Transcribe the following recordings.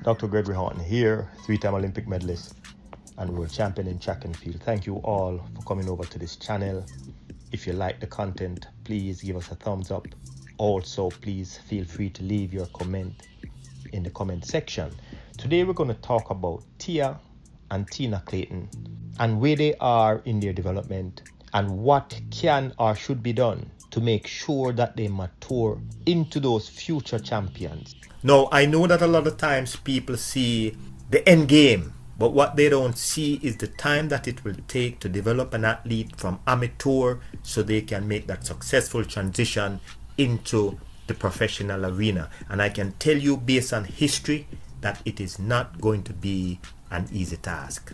Dr. Gregory Horton here, three-time Olympic medalist and world champion in track and field. Thank you all for coming over to this channel. If you like the content, please give us a thumbs up. Also, please feel free to leave your comment in the comment section. Today we're going to talk about Tia and Tina Clayton and where they are in their development and what can or should be done to make sure that they mature into those future champions. Now, I know that a lot of times people see the end game, but what they don't see is the time that it will take to develop an athlete from amateur so they can make that successful transition into the professional arena. And I can tell you based on history that it is not going to be an easy task.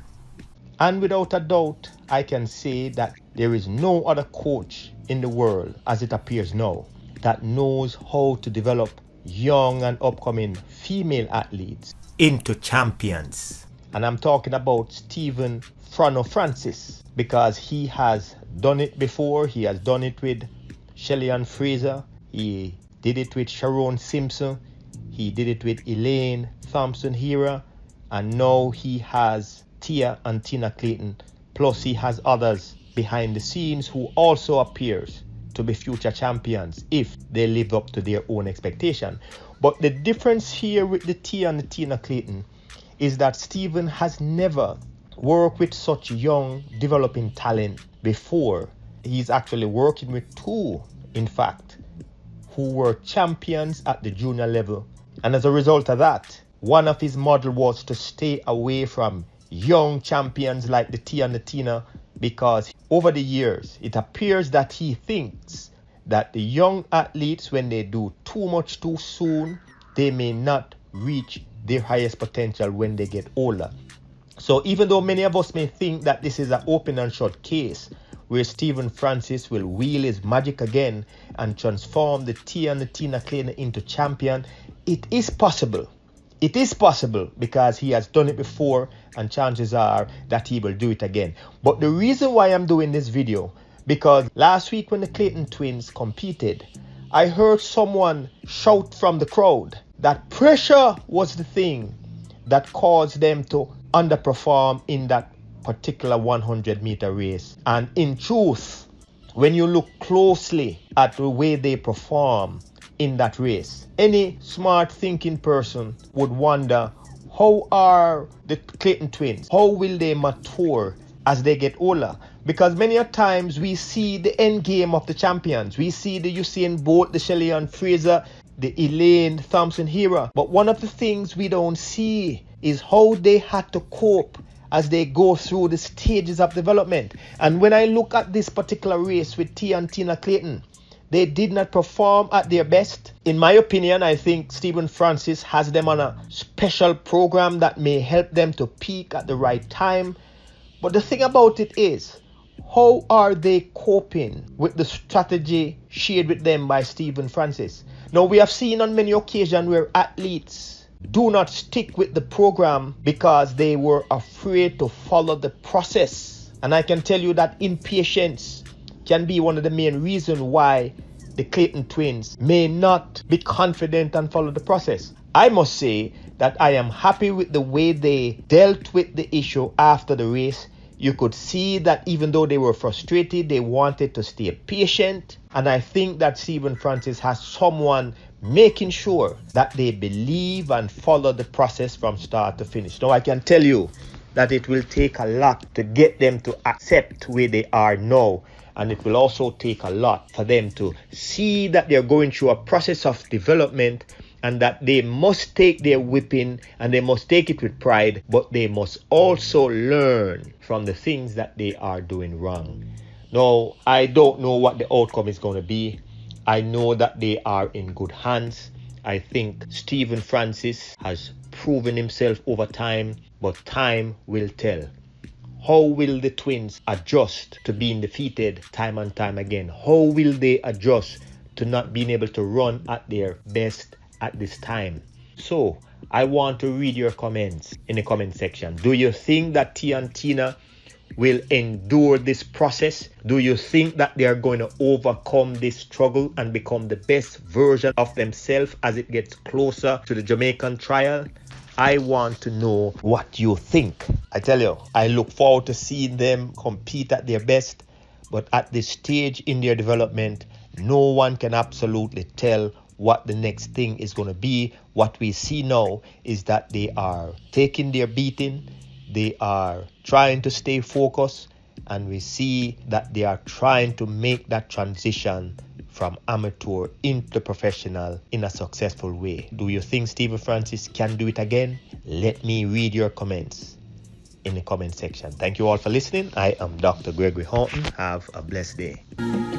And without a doubt, I can say that there is no other coach in the world, as it appears now, that knows how to develop young and upcoming female athletes into champions. And I'm talking about Stephen Francis, because he has done it before. He has done it with Shelly-Ann Fraser. He did it with Sharon Simpson. He did it with Elaine Thompson-Herah. And now he has Tia and Tina Clayton. Plus he has others behind the scenes who also appears to be future champions if they live up to their own expectation. But the difference here with the Tia and the Tina Clayton is that Stephen has never worked with such young developing talent before. He's actually working with two, in fact, who were champions at the junior level. And as a result of that, one of his model was to stay away from young champions like the Tia and the Tina, because over the years, it appears that he thinks that the young athletes, when they do too much too soon, they may not reach their highest potential when they get older. So even though many of us may think that this is an open and shut case where Stephen Francis will wheel his magic again and transform the Tia and the Tina Clayton into champion, it is possible. It is possible because he has done it before, and chances are that he will do it again. But the reason why I'm doing this video, because last week when the Clayton twins competed, I heard someone shout from the crowd that pressure was the thing that caused them to underperform in that particular 100-meter race. And in truth, when you look closely at the way they perform in that race, any smart thinking person would wonder, how are the Clayton twins? How will they mature as they get older? Because many a times we see the end game of the champions. We see the Usain Bolt, the Shelly-Ann Fraser, the Elaine Thompson-Herah. But one of the things we don't see is how they had to cope as they go through the stages of development. And when I look at this particular race with Tia and Tina Clayton, they did not perform at their best. In my opinion, I think Stephen Francis has them on a special program that may help them to peak at the right time. But the thing about it is, how are they coping with the strategy shared with them by Stephen Francis? Now, we have seen on many occasions where athletes do not stick with the program because they were afraid to follow the process. And I can tell you that impatience can be one of the main reasons why the Clayton twins may not be confident and follow the process. I must say that I am happy with the way they dealt with the issue after the race. You could see that even though they were frustrated, they wanted to stay patient. And I think that Stephen Francis has someone making sure that they believe and follow the process from start to finish. Now, I can tell you that it will take a lot to get them to accept where they are now. And it will also take a lot for them to see that they're going through a process of development and that they must take their whipping and they must take it with pride, but they must also learn from the things that they are doing wrong. Now, I don't know what the outcome is going to be. I know that they are in good hands. I think Stephen Francis has proven himself over time, but time will tell. How will the twins adjust to being defeated time and time again? How will they adjust to not being able to run at their best at this time? So I want to read your comments in the comment section. Do you think that Tia and Tina will endure this process? Do you think that they are going to overcome this struggle and become the best version of themselves as it gets closer to the Jamaican trial? I want to know what you think. I tell you, I look forward to seeing them compete at their best, but at this stage in their development, no one can absolutely tell what the next thing is going to be. What we see now is that they are taking their beating, they are trying to stay focused, and we see that they are trying to make that transition from amateur into professional in a successful way. Do you think Stephen Francis can do it again? Let me read your comments in the comment section. Thank you all for listening. I am Dr. Gregory Horton. Have a blessed day.